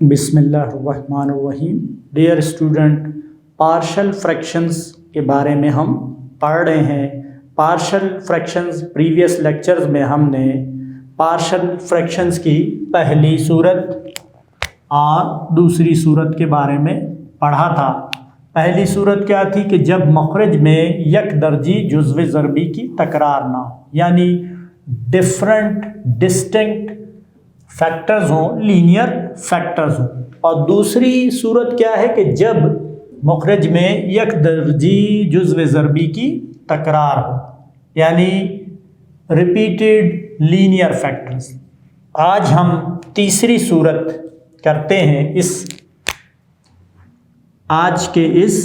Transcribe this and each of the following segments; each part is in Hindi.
बिस्मिल्लाहिर्रहमानिर्रहीम। डियर स्टूडेंट, पार्शल फ्रैक्शंस के बारे में हम पढ़ रहे हैं। पार्शल फ्रैक्शंस प्रीवियस लेक्चर्स में हमने पार्शल फ्रैक्शंस की पहली सूरत और दूसरी सूरत के बारे में पढ़ा था। पहली सूरत क्या थी कि जब मखरज में यक दर्जी जुज़्व ज़रबी की तकरार ना हो, यानी डिफरेंट डिस्टिंक्ट फैक्टर्स हों, लीनियर फैक्टर्स हों। और दूसरी सूरत क्या है कि जब मखरज में यक दर्जी जुज़्व ज़रबी की तकरार हो, यानी रिपीटेड लीनियर फैक्टर्स। आज हम तीसरी सूरत करते हैं। आज के इस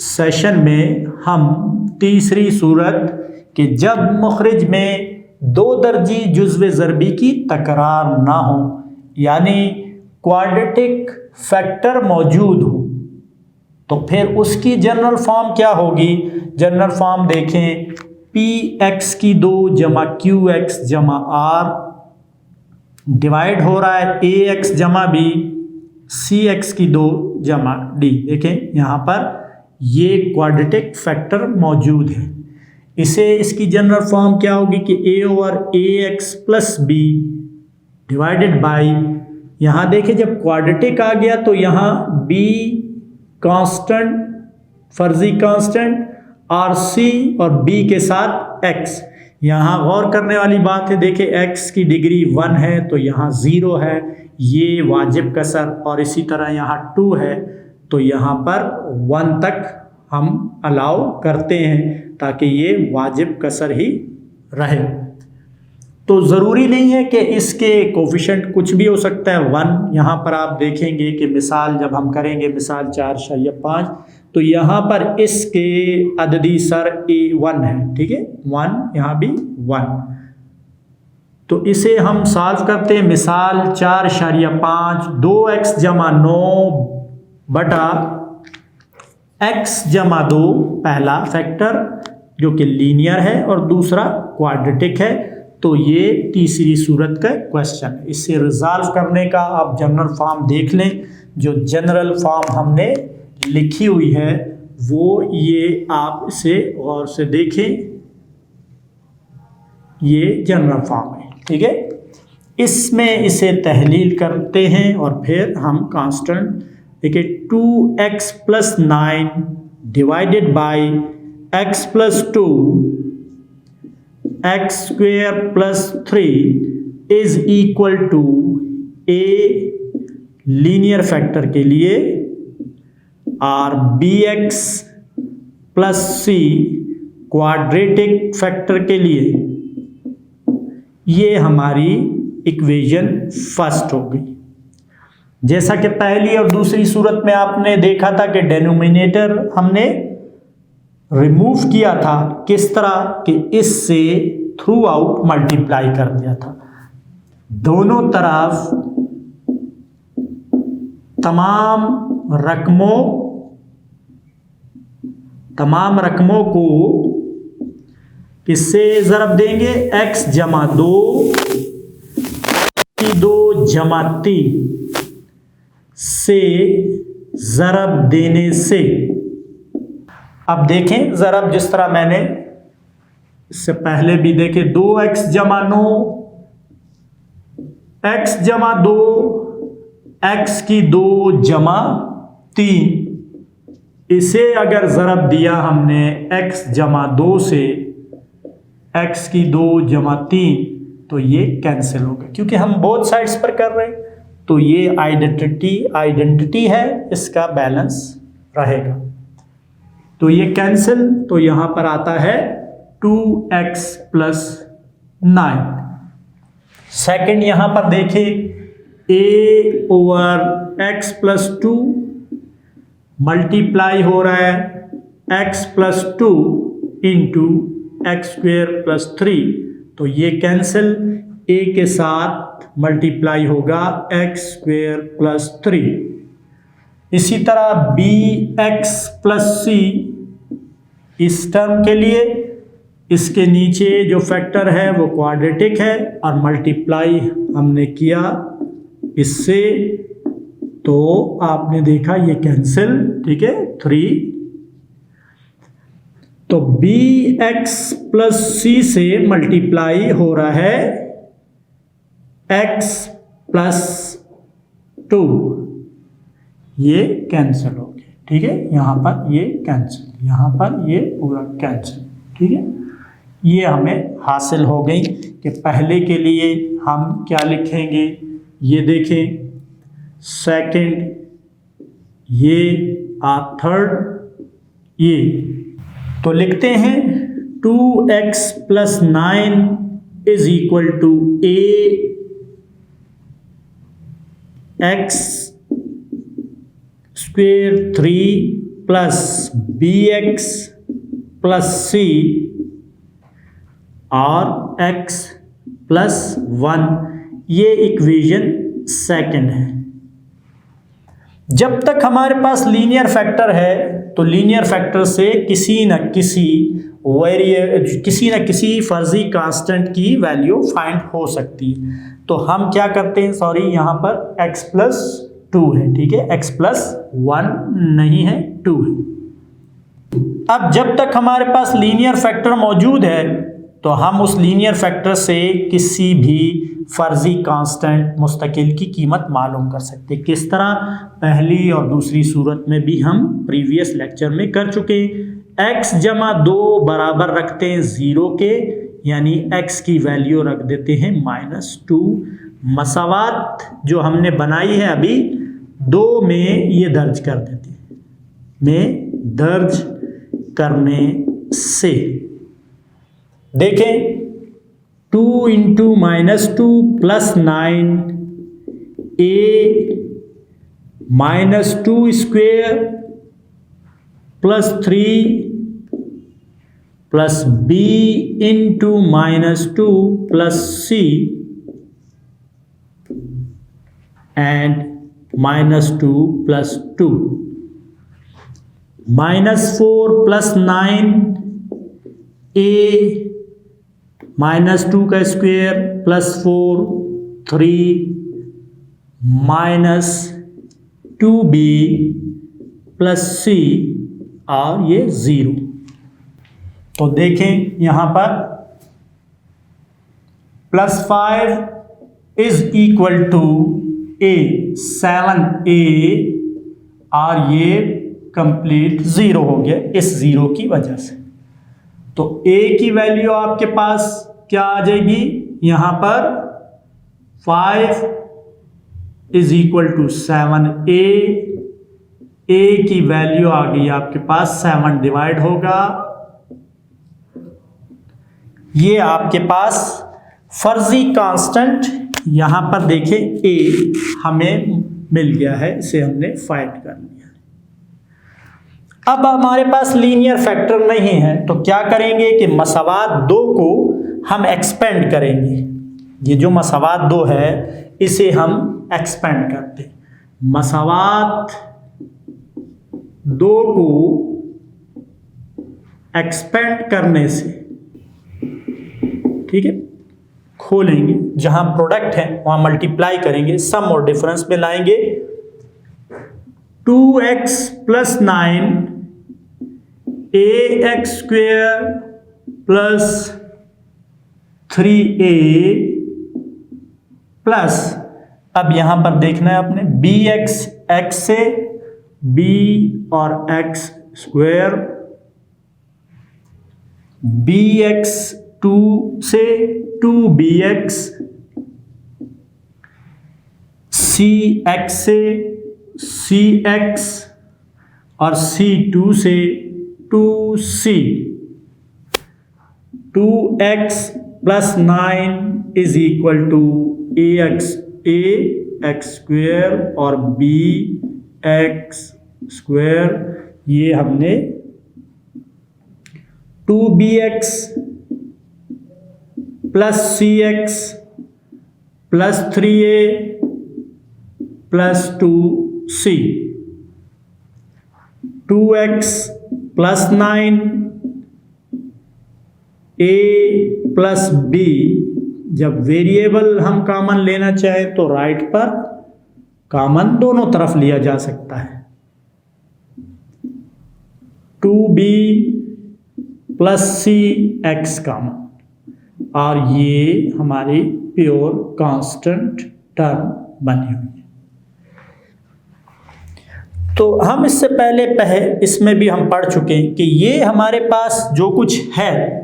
सेशन में हम तीसरी सूरत कि जब मखरज में दो दर्जी जुज़्व ज़रबी की तकरार ना हो, यानी क्वाड्रेटिक फैक्टर मौजूद हो, तो फिर उसकी जनरल फॉर्म क्या होगी। जनरल फॉर्म देखें, पी एक्स की 2 जमा क्यू एक्स जमा आर डिवाइड हो रहा है ए एक्स जमा बी सी एक्स की 2 जमा डी। देखें यहाँ पर ये क्वाड्रेटिक फैक्टर मौजूद है। इसकी जनरल फॉर्म क्या होगी कि a over a x plus b divided by, यहाँ देखिए जब क्वाड्रेटिक आ गया तो यहाँ बी कांस्टेंट, फर्जी कांस्टेंट, और सी और बी के साथ एक्स। यहाँ गौर करने वाली बात है, देखिए एक्स की डिग्री 1 है तो यहाँ 0 है, ये वाजिब कसर, और इसी तरह यहाँ 2 है तो यहाँ पर 1 तक हम अलाउ करते हैं ताकि ये वाजिब कसर ही रहे। तो ज़रूरी नहीं है कि इसके कोफिशिएंट कुछ भी हो सकता है 1। यहाँ पर आप देखेंगे कि मिसाल जब हम करेंगे, मिसाल 4.5, तो यहाँ पर इसके अददी सर A1 है, ठीक है, 1, यहाँ भी 1। तो इसे हम सॉल्व करते हैं। मिसाल 4.5, 2x जमा 9 बटा x जमा 2 पहला फैक्टर जो कि लीनियर है और दूसरा क्वाड्रेटिक है। तो ये तीसरी सूरत का क्वेश्चन है। इसे रिजॉल्व करने का आप जनरल फॉर्म देख लें। जो जनरल फॉर्म हमने लिखी हुई है वो ये आप इसे गौर से देखें, ये जनरल फॉर्म है, ठीक है। इसमें इसे तहलील करते हैं और फिर हम कांस्टेंट देखिए 2x plus 9 divided by x plus 2 x square plus 3 is equal to a linear factor के लिए और b x plus c quadratic factor के लिए। ये हमारी इक्वेशन फर्स्ट हो गई। जैसा कि पहली और दूसरी सूरत में आपने देखा था कि डिनोमिनेटर हमने रिमूव किया था, किस तरह कि इससे थ्रू आउट मल्टीप्लाई कर दिया था। दोनों तरफ तमाम रकमों को किससे ज़रब देंगे, x जमा 2 की 2 जमा 3 से ज़रब देने से। अब देखें ज़रब जिस तरह मैंने इससे पहले भी देखे, 2x जमा 9 x जमा 2 x की 2 जमा 3, इसे अगर ज़रब दिया हमने x जमा 2 से x की 2 जमा 3 तो ये कैंसिल होगा, क्योंकि हम बोथ साइड्स पर कर रहे हैं। तो ये आइडेंटिटी है, इसका बैलेंस रहेगा। तो ये कैंसिल, तो यहाँ पर आता है 2x प्लस 9। सेकेंड यहाँ पर देखिए a over x plus 2 multiply हो रहा है x plus 2 into x square plus 3, तो ये कैंसिल, a के साथ मल्टीप्लाई होगा एक्स स्क्वेयर प्लस 3। इसी तरह बी एक्स प्लस सी, इस टर्म के लिए इसके नीचे जो फैक्टर है वो क्वाड्रेटिक है और मल्टीप्लाई हमने किया इससे, तो आपने देखा ये कैंसिल, ठीक है, 3। तो बी एक्स प्लस सी से मल्टीप्लाई हो रहा है एक्स प्लस 2, ये कैंसिल हो गया, ठीक है, यहां पर ये कैंसिल, यहां पर ये पूरा कैंसिल, ठीक है। ये हमें हासिल हो गई कि पहले के लिए हम क्या लिखेंगे, ये देखें, सेकंड, ये थर्ड, ये तो लिखते हैं 2x plus 9 is equal to a x square 3 plus b x plus c और x प्लस 1, ये इक्वेशन सेकंड है। जब तक हमारे पास लीनियर फैक्टर है तो लीनियर फैक्टर से किसी न किसी फर्जी कांस्टेंट की वैल्यू फाइंड हो सकती है। तो हम क्या करते हैं, सॉरी, यहाँ पर x प्लस 2 है, ठीक है, x प्लस 1 नहीं है, 2 है। अब जब तक हमारे पास लीनियर फैक्टर मौजूद है तो हम उस लीनियर फैक्टर से किसी भी फर्जी कांस्टेंट मुस्तकिल की कीमत मालूम कर सकते। किस तरह, पहली और दूसरी सूरत में भी हम प्रीवियस लेक्चर में कर चुके। x जमा 2 बराबर रखते हैं 0 के, यानी x की वैल्यू रख देते हैं -2। मसावात जो हमने बनाई है अभी 2 में ये दर्ज कर देते हैं, में दर्ज करने से देखें 2 × -2 plus 9 a -2 square plus 3 plus b × -2 plus c and -2 plus 2 -4 plus 9 a -2 का square plus 4 3 -2b plus c और ये 0। तो देखें यहाँ पर +5 is equal to a 7a और ये कंप्लीट 0 हो गया इस 0 की वजह से। तो a की वैल्यू आपके पास क्या आ जाएगी, यहां पर 5 is equal to 7a, a की वैल्यू आ गई आपके पास 7 डिवाइड होगा, ये आपके पास फर्जी कांस्टेंट यहां पर देखें a हमें मिल गया है, इसे हमने फाइंड कर लिया। अब हमारे पास लीनियर फैक्टर नहीं है तो क्या करेंगे कि मसावात 2 को हम एक्सपेंड करेंगे। ये जो मसावात 2 है इसे हम एक्सपेंड करते हैं। मसावात 2 को एक्सपेंड करने से, ठीक है, खोलेंगे, जहां प्रोडक्ट है वहां मल्टीप्लाई करेंगे, सम और डिफरेंस में लाएंगे। 2x plus 9 ax square plus 3a plus, अब यहां पर देखना है आपने bx, x से b और x स्क्वेयर, bx 2 से 2bx, cx से cx और c2 से 2c। 2x plus 9 is equal to ax square और bx स्क्वेयर, ये हमने 2bx plus cx plus 3a plus 2c। 2x plus 9 a plus b, जब वेरिएबल हम कॉमन लेना चाहें तो राइट पर, कॉमन दोनों तरफ लिया जा सकता है, 2b प्लस सी एक्स कॉमन, और ये हमारी प्योर कांस्टेंट टर्म बनी हुई है। तो हम इससे पहले इसमें भी हम पढ़ चुके हैं कि ये हमारे पास जो कुछ है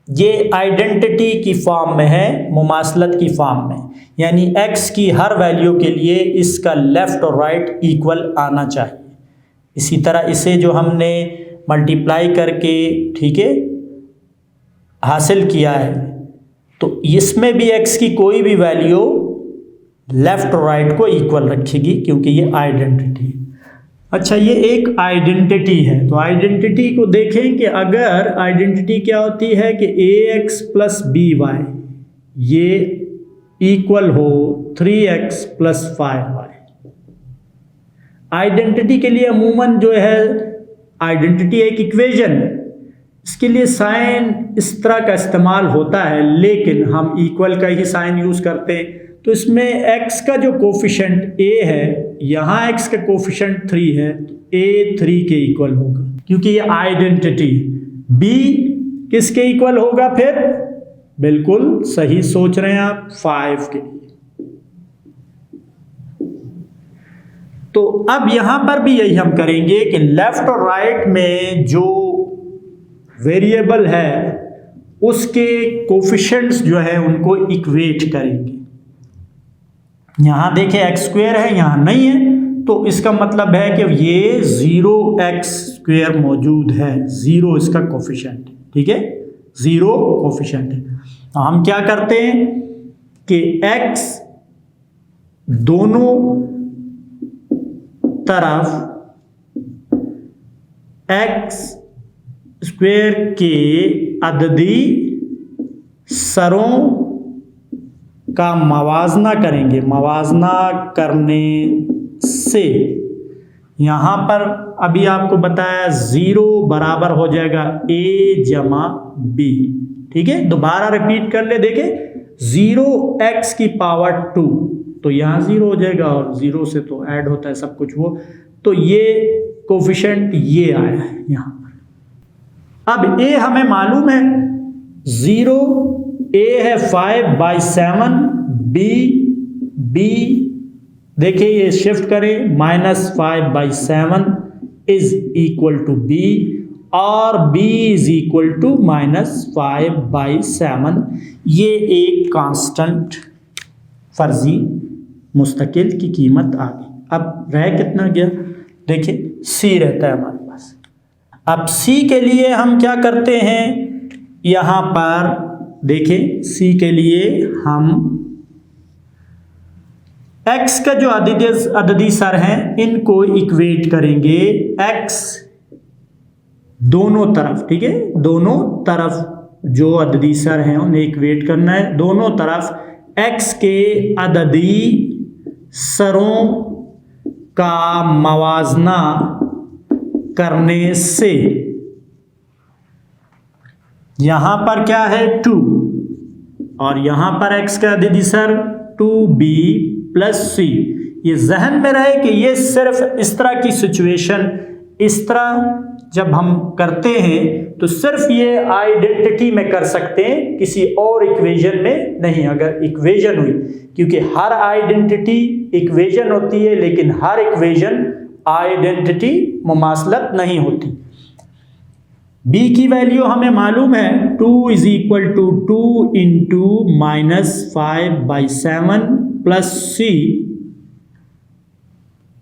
ये आइडेंटिटी की फॉर्म में है, मुमासलत की फॉर्म में, यानी x की हर वैल्यू के लिए इसका लेफ़्ट और राइट इक्वल आना चाहिए। इसी तरह इसे जो हमने मल्टीप्लाई करके, ठीक है, हासिल किया है, तो इसमें भी x की कोई भी वैल्यू लेफ़्ट और राइट को इक्वल रखेगी क्योंकि ये आइडेंटिटी है। अच्छा, ये एक आइडेंटिटी है, तो आइडेंटिटी को देखें कि अगर आइडेंटिटी क्या होती है कि ax प्लस by ये इक्वल हो 3x प्लस 5y। आइडेंटिटी के लिए अमूमन जो है, आइडेंटिटी एक इक्वेशन है, इसके लिए साइन इस तरह का इस्तेमाल होता है, लेकिन हम इक्वल का ही साइन यूज़ करते हैं। तो इसमें x का जो कोफिशिएंट a है, यहाँ x का कोफिशिएंट 3 है, तो a 3 के इक्वल होगा क्योंकि ये आइडेंटिटी। b किसके इक्वल होगा फिर? बिल्कुल सही सोच रहे हैं आप, 5 के लिए। तो अब यहां पर भी यही हम करेंगे कि लेफ्ट और राइट में जो वेरिएबल है उसके कोफिशिएंट्स जो है उनको इक्वेट करेंगे। यहां देखें x स्क्वायर है, यहां नहीं है, तो इसका मतलब है कि ये 0x स्क्वायर मौजूद है, 0 इसका कोफिशिएंट है, ठीक है, 0 कोफिशिएंट है। तो हम क्या करते हैं कि x दोनों तरफ x स्क्वायर के अददी सरों का मवाजना करेंगे। मवाजना करने से यहाँ पर अभी आपको बताया 0 बराबर हो जाएगा a जमा b, ठीक है। दोबारा रिपीट कर ले, देखें 0x की पावर 2, तो यहाँ 0 हो जाएगा और 0 से तो ऐड होता है सब कुछ वो, तो ये कोफिशिएंट ये आया है यहाँ पर। अब a हमें मालूम है 0, a है 5/7, b देखिए ये शिफ्ट करें, -5/7 इज इक्वल टू b, और b इज इक्वल टू -5/7। ये एक कांस्टेंट फर्जी मुस्तकिल की कीमत आ गई। अब रह कितना गया? देखिए c रहता है हमारे पास। अब c के लिए हम क्या करते हैं, यहाँ पर देखें c के लिए हम x का जो अददी सर हैं इनको इक्वेट करेंगे, x दोनों तरफ, ठीक है, दोनों तरफ जो अददी सर हैं उन्हें इक्वेट करना है। दोनों तरफ x के अददी सरों का मवाजना करने से यहाँ पर क्या है 2, और यहाँ पर x का अददी सर 2b प्लस c। ये जहन में रहे कि ये सिर्फ इस तरह की सिचुएशन, इस तरह जब हम करते हैं तो सिर्फ ये आइडेंटिटी में कर सकते हैं, किसी और इक्वेशन में नहीं। अगर इक्वेशन हुई, क्योंकि हर आइडेंटिटी इक्वेशन होती है लेकिन हर इक्वेशन आइडेंटिटी मुमासलत नहीं होती। b की वैल्यू हमें मालूम है 2 is equal to 2 into -5/7 plus c,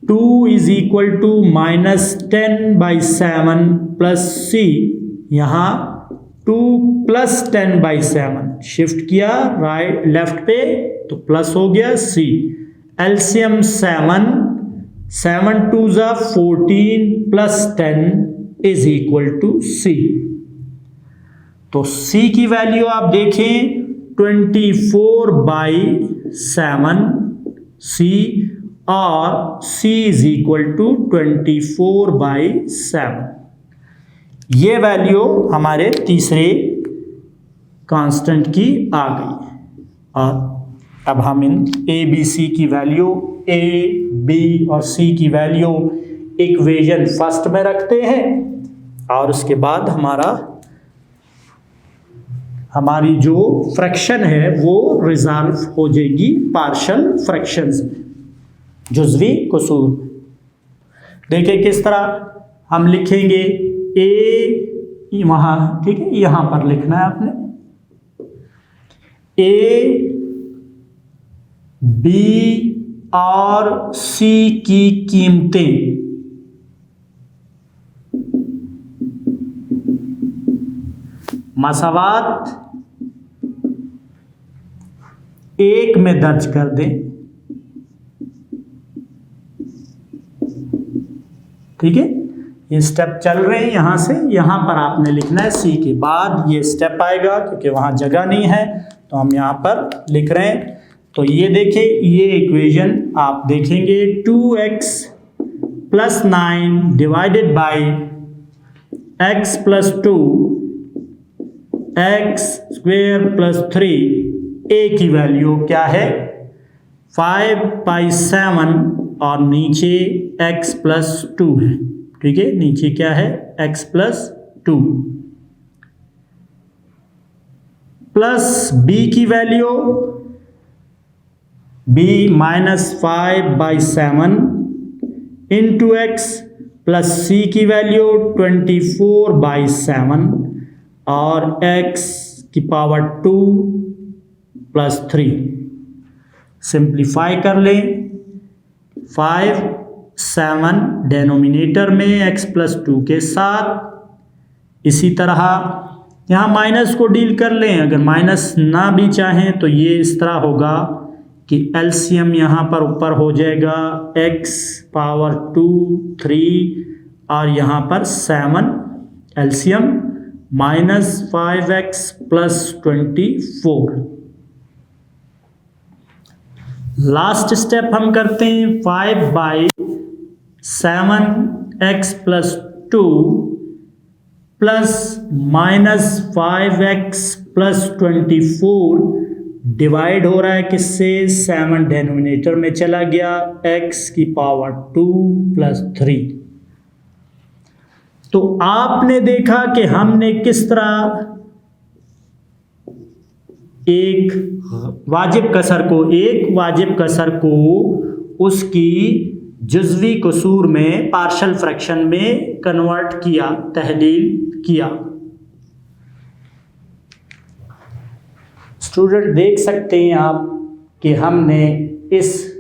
2 is equal to -10/7 plus c, यहाँ 2 प्लस 10/7 शिफ्ट किया राइट लेफ्ट पे तो प्लस हो गया c। एलसीएम 7 2 ज़ा 14 plus 10 is equal to c। तो c की वैल्यू आप देखें 24/7 c, और c इज इक्वल टू 24/7। ये वैल्यू हमारे तीसरे कांस्टेंट की आ गई। और अब हम इन ए बी सी की वैल्यू, ए बी और सी की वैल्यू इक्वेशन फर्स्ट में रखते हैं और उसके बाद हमारी जो फ्रैक्शन है वो रिजॉल्व हो जाएगी पार्शियल फ्रैक्शंस में, जुज़वी कुसूर। देखिए किस तरह हम लिखेंगे, ए वहाँ, ठीक है, यहाँ पर लिखना है आपने, ए बी और सी की कीमतें मसावात 1 में दर्ज कर दें, ठीक है। ये स्टेप चल रहे हैं यहां से, यहां पर आपने लिखना है, सी के बाद ये स्टेप आएगा क्योंकि वहां जगह नहीं है तो हम यहां पर लिख रहे हैं। तो ये देखिए, ये इक्वेशन आप देखेंगे 2x + 9 divided by x + 2 x² + 3, a की वैल्यू क्या है 5/7 और नीचे x + 2 है, ठीक है, नीचे क्या है x + 2 प्लस b की value b -5/7 into x plus c की वैल्यू 24/7 और x की पावर 2 + 3। सिंप्लीफाई कर लें, 5 7 डेनोमिनेटर में x + 2 के साथ। इसी तरह यहाँ माइनस को डील कर लें, अगर माइनस ना भी चाहें तो ये इस तरह होगा कि एलसीएम यहाँ पर ऊपर हो जाएगा x पावर 2 3 और यहाँ पर 7 एलसीएम -5x + 24। लास्ट स्टेप हम करते हैं, 5/7x + 2 प्लस -5x + 24 डिवाइड हो रहा है किससे, 7 डेनोमिनेटर में चला गया, x की पावर 2 + 3। तो आपने देखा कि हमने किस तरह एक वाजिब कसर को उसकी जुज़वी कसूर में, पार्शियल फ्रैक्शन में कन्वर्ट किया, तहलील किया। स्टूडेंट देख सकते हैं आप कि हमने इस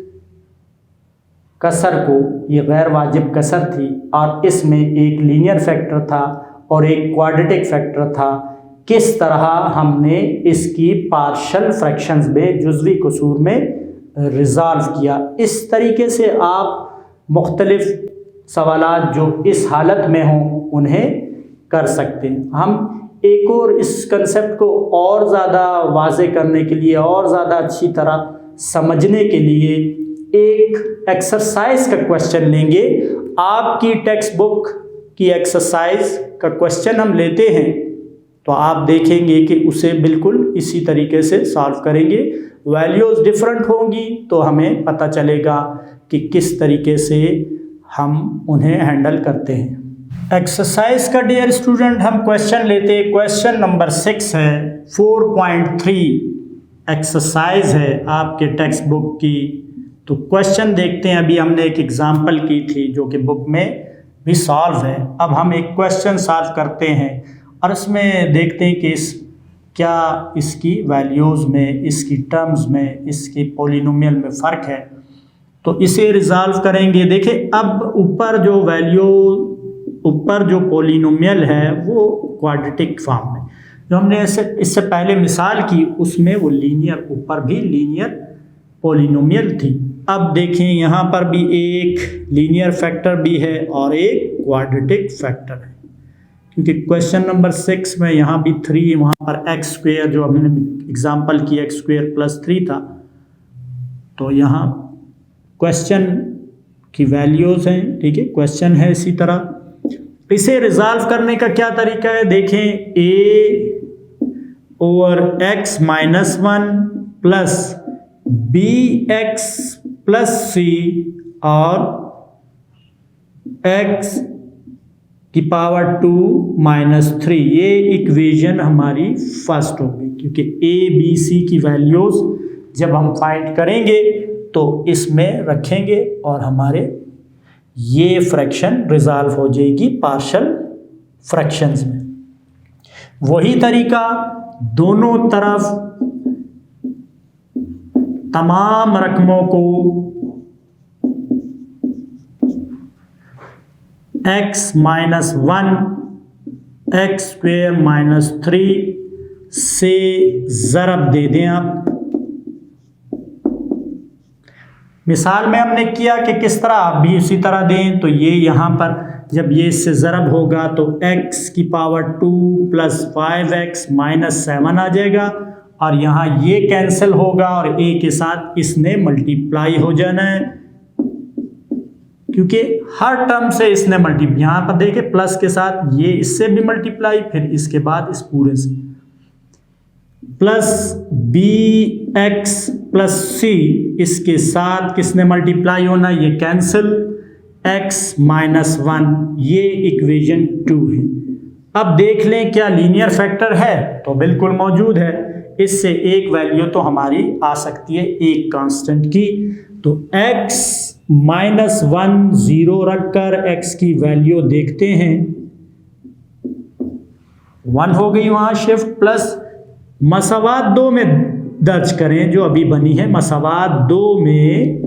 कसर को, ये गैर वाजिब कसर थी और इसमें एक लीनियर फैक्टर था और एक क्वाड्रेटिक फैक्टर था, किस तरह हमने इसकी पार्शियल फ्रैक्शंस में, जुज़वी कसूर में रिजॉल्व किया। इस तरीके से आप मुख्तलिफ सवालात जो इस हालत में हों उन्हें कर सकते हैं। हम एक और इस कंसेप्ट को और ज़्यादा वाज़े करने के लिए, और ज़्यादा अच्छी तरह समझने के लिए एक एक्सरसाइज का क्वेश्चन लेंगे। आपकी टेक्स्ट बुक की एक्सरसाइज का क्वेश्चन हम लेते हैं तो आप देखेंगे कि उसे बिल्कुल इसी तरीके से सॉल्व करेंगे। वैल्यूज़ डिफरेंट होंगी तो हमें पता चलेगा कि किस तरीके से हम उन्हें हैंडल करते हैं। एक्सरसाइज का डियर स्टूडेंट हम क्वेश्चन लेते हैं। क्वेश्चन नंबर 6 है, 4.3 एक्सरसाइज है आपके टेक्स्ट बुक की। तो क्वेश्चन देखते हैं। अभी हमने एक एग्जांपल की थी जो कि बुक में भी सॉल्व है। अब हम एक क्वेश्चन सॉल्व करते हैं और इसमें देखते हैं कि क्या इसकी वैल्यूज़ में, इसकी टर्म्स में, इसकी पॉलिनोमियल में फ़र्क है। तो इसे रिजॉल्व करेंगे। देखिए अब ऊपर जो पॉलिनोमियल है वो क्वाड्रेटिक फॉर्म में, जो हमने इससे पहले मिसाल की उसमें वो लीनियर, ऊपर भी लीनियर पॉलिनोमियल थी। अब देखें यहाँ पर भी एक लीनियर फैक्टर भी है और एक क्वाड्रेटिक फैक्टर है, क्योंकि क्वेश्चन नंबर 6 में यहाँ भी 3, वहाँ पर x² जो हमने एग्जांपल की x² + 3 था। तो यहाँ क्वेश्चन की वैल्यूज़ हैं, ठीक है, क्वेश्चन है। इसी तरह इसे रिजॉल्व करने का क्या तरीका है, देखें a/x - 1 plus b x plus c और एक्स की पावर 2-3, ये इक्वेशन हमारी फर्स्ट होगी, क्योंकि ए बी सी की वैल्यूज जब हम फाइंड करेंगे तो इसमें रखेंगे और हमारे ये फ्रैक्शन रिजॉल्व हो जाएगी पार्शियल फ्रैक्शंस में। वही तरीका दोनों तरफ तमाम रकमों को x-1 x² - 3 से ज़रब दे दें आप। मिसाल में हमने किया कि किस तरह, आप भी उसी तरह दें। तो ये यहाँ पर जब ये इससे ज़रब होगा तो x की पावर 2 + 5x - 7 आ जाएगा, और यहाँ ये कैंसिल होगा और a के साथ इसने मल्टीप्लाई हो जाना है, क्योंकि हर टर्म से इसने मल्टीप्लाई, यहाँ पर देखिए प्लस के साथ ये इससे भी मल्टीप्लाई, फिर इसके बाद इस पूरे से प्लस bx प्लस c, इसके साथ किसने मल्टीप्लाई होना, ये कैंसिल, x-1, ये इक्वेशन 2 है। अब देख लें क्या लीनियर फैक्टर है, तो बिल्कुल मौजूद है। इससे एक वैल्यू तो हमारी आ सकती है एक कांस्टेंट की, तो x-1 0 रखकर x की वैल्यू देखते हैं, 1 हो गई वहां शिफ्ट, प्लस मसावात 2 में दर्ज करें जो अभी बनी है, मसावात 2 में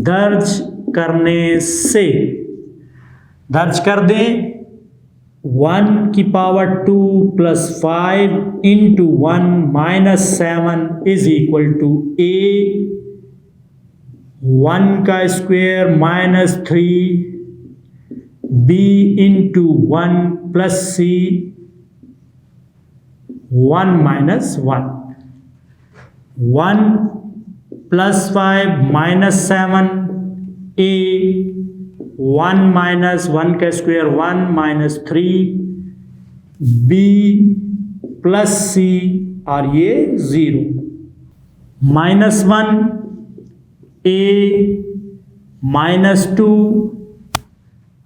दर्ज करने से दर्ज कर दें 1 की पावर 2 + 5 × 1 - 7 = a 1 का स्क्वायर - 3 b × 1 + c 1 - 1 1 + 5 - 7 a 1 - 1 का स्क्वायर 1 - 3 b + c, और ये 0 -1 a -2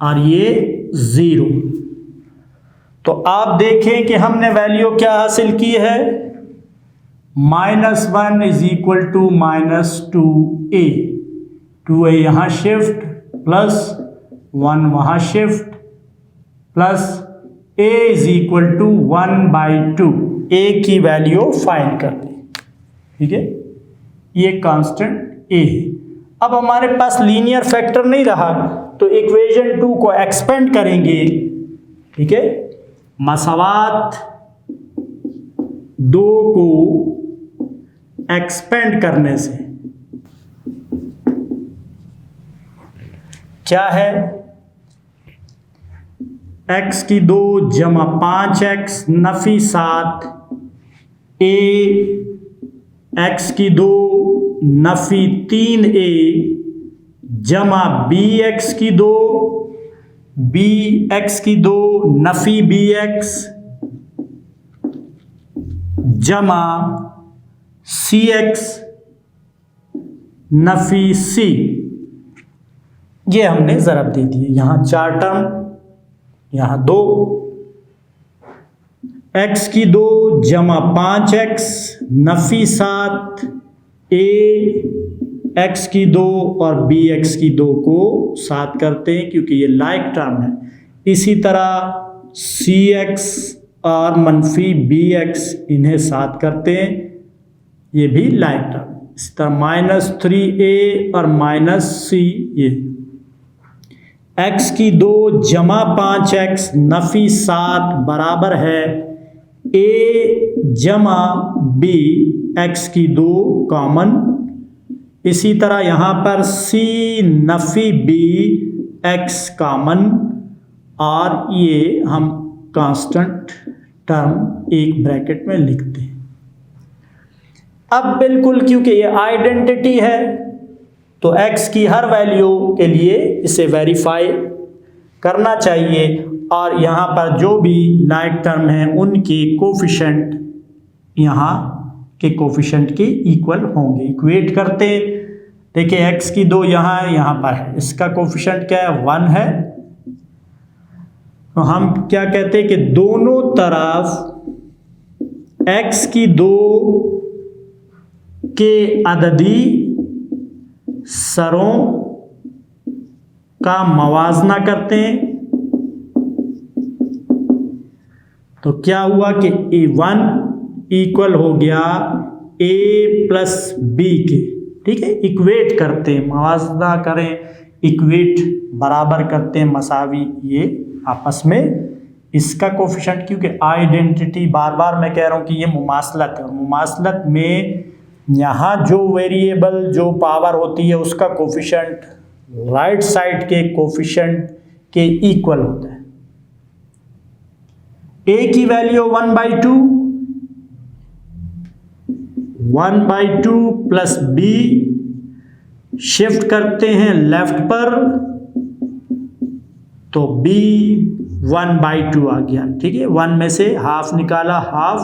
और ये 0। तो आप देखें कि हमने वैल्यू क्या हासिल की है, -1 = -2a, 2a यहाँ शिफ्ट, प्लस 1 वहाँ शिफ्ट, प्लस a = 1/2, a की वैल्यू फाइंड कर ली, ठीक है, ये कांस्टेंट a है। अब हमारे पास लीनियर फैक्टर नहीं रहा, तो इक्वेशन 2 को एक्सपेंड करेंगे, ठीक है, मसावात 2 को एक्सपेंड करने से क्या है, x की 2 + 5x नफी 7 a x की 2 नफी 3a जमा bx की 2 bx की 2 नफी bx जमा cx नफी c, ये हमने ज़रब दे दिए, यहाँ 4 टर्म, यहाँ 2, x की 2 + 5x नफी 7 a x की 2 और bx की 2 को साथ करते हैं क्योंकि ये लाइक टर्म है। इसी तरह cx और मनफी bx इन्हें साथ करते हैं, ये भी लाइक टर्म। इसी तरह -3a और -c, ये x की 2 + 5x नफी 7 बराबर है a जमा b x की 2 कॉमन। इसी तरह यहाँ पर c Nafi b x common, और ये हम कांस्टेंट टर्म एक ब्रैकेट में लिखते हैं। अब बिल्कुल क्योंकि ये आइडेंटिटी है तो x की हर वैल्यू के लिए इसे वेरीफाई करना चाहिए, और यहाँ पर जो भी लाइक टर्म है उनके कोफिशिएंट यहाँ के कोफिशिएंट के इक्वल होंगे। इक्वेट करते, देखिए x की 2 यहाँ है, यहाँ पर है, इसका कोफिशिएंट क्या है 1 है। तो हम क्या कहते हैं कि दोनों तरफ x की 2 के अददी सरों का मवाजना करते हैं। तो क्या हुआ कि A1 इक्वल हो गया A प्लस B के, ठीक है। इक्वेट करते हैं, मवाजना करें, इक्वेट बराबर करते हैं, मसावी ये आपस में इसका कोफिशिएंट, क्योंकि आइडेंटिटी बार बार मैं कह रहा हूँ कि ये मुमासलत है, और मुमासलत में यहाँ जो वेरिएबल जो पावर होती है उसका कोफिशिएंट राइट साइड के कोफिशिएंट के इक्वल होता है। A की वैल्यू 1/2, 1/2 प्लस B शिफ्ट करते हैं लेफ्ट पर, तो B 1/2 आ गया, ठीक है। 1 में से हाफ निकाला, हाफ,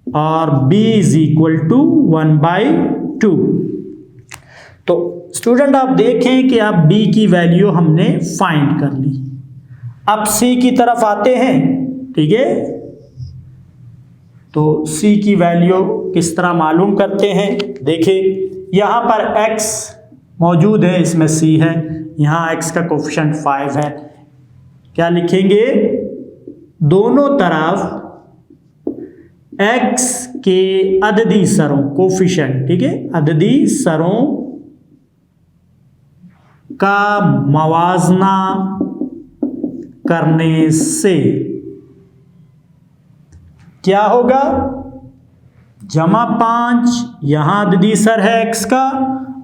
और B इज इक्वल टू 1/2। तो स्टूडेंट आप देखें कि अब B की वैल्यू हमने फाइंड कर ली। अब C की तरफ आते हैं, ठीक है। तो C की वैल्यू किस तरह मालूम करते हैं, देखिए यहाँ पर x मौजूद है, इसमें C है, यहाँ x का कोफिशिएंट 5 है। क्या लिखेंगे, दोनों तरफ x के अददी सरों कोफिशिएंट, ठीक है, अददी सरों का मवाजना करने से क्या होगा, जमा 5, यहां अददी सर है x का,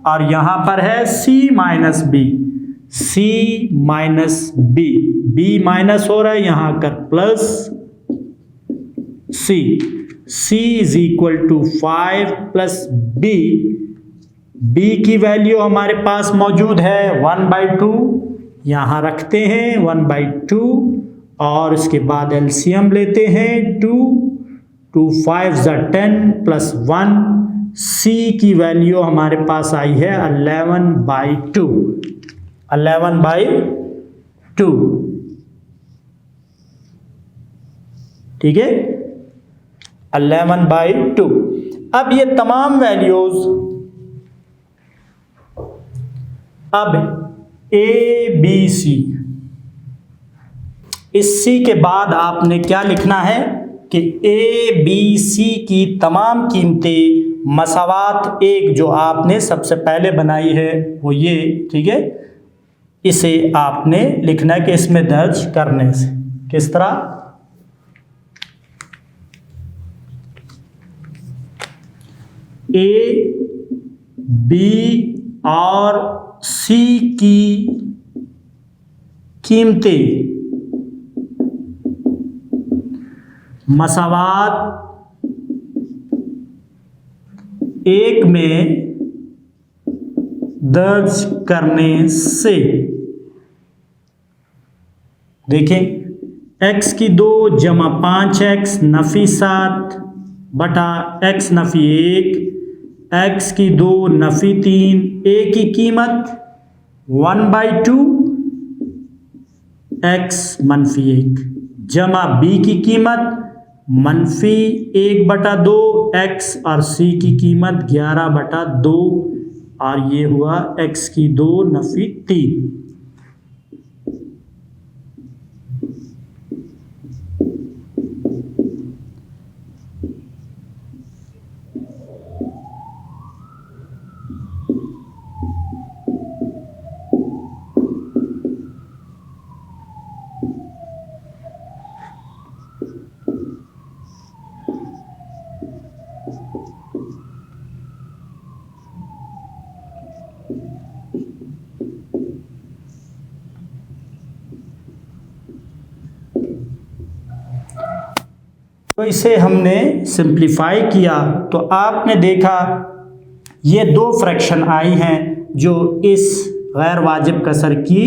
और यहां पर है C minus B, C minus B, B minus हो रहा है, यहां कर plus C, C is equal to 5 plus B, B की वैल्यू हमारे पास मौजूद है 1/2, यहां रखते हैं 1/2, और इसके बाद एलसीएम लेते हैं 2, 2 5 10 प्लस 1, C की वैल्यू हमारे पास आई है 11/2, 11/2, ठीक है, 11/2। अब ये तमाम वैल्यूज अब A B C, इस C के बाद आपने क्या लिखना है कि A B C की तमाम कीमतें मसावात एक जो आपने सबसे पहले बनाई है वो ये, ठीक है, इसे आपने लिखना है कि इसमें दर्ज करने से किस तरह, A B और C की कीमतें मसावात एक में दर्ज करने से, देखें x की 2 जमा 5x नफी 7 बटा x नफी 1, x की 2 नफी 3, a की कीमत 1/2 x मनफी 1 जमा b की कीमत मनफी 1/2 x, और c की कीमत 11/2, और ये हुआ x की 2 नफी 3। तो इसे हमने सिंप्लीफाई किया तो आपने देखा ये 2 फ्रैक्शन आई हैं जो इस गैर वाजिब कसर की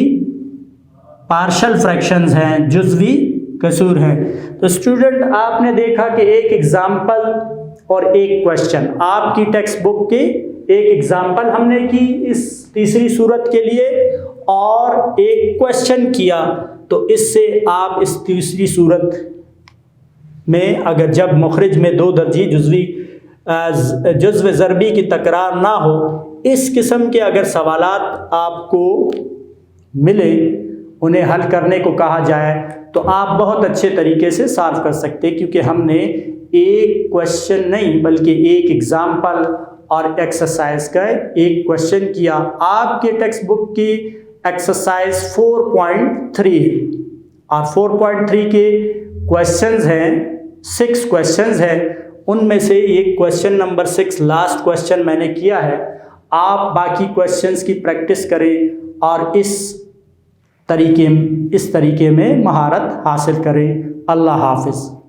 पार्शल फ्रैक्शंस हैं, जुज़वी कसूर हैं। तो स्टूडेंट आपने देखा कि एक एग्जाम्पल और एक क्वेश्चन। आपकी टेक्स्ट बुक के एक एग्जाम्पल हमने की इस तीसरी सूरत के लिए और एक क्वेश्चन किया, तो इससे आप इस तीसरी सूरत में अगर जब मुखरिज में दो दर्जी जुज़्व ज़रबी की तकरार ना हो, इस किस्म के अगर सवालात आपको मिले, उन्हें हल करने को कहा जाए, तो आप बहुत अच्छे तरीके से सॉल्व कर सकते हैं, क्योंकि हमने एक क्वेश्चन नहीं बल्कि एक एग्जाम्पल और एक्सरसाइज का एक क्वेश्चन किया। आपके टेक्स्ट बुक की एक्सरसाइज 4.3 और 4.3 के क्वेश्चंस हैं, 6 क्वेश्चंस हैं, उनमें से एक क्वेश्चन नंबर 6 लास्ट क्वेश्चन मैंने किया है। आप बाकी क्वेश्चंस की प्रैक्टिस करें और इस तरीके में महारत हासिल करें। अल्लाह हाफिज़।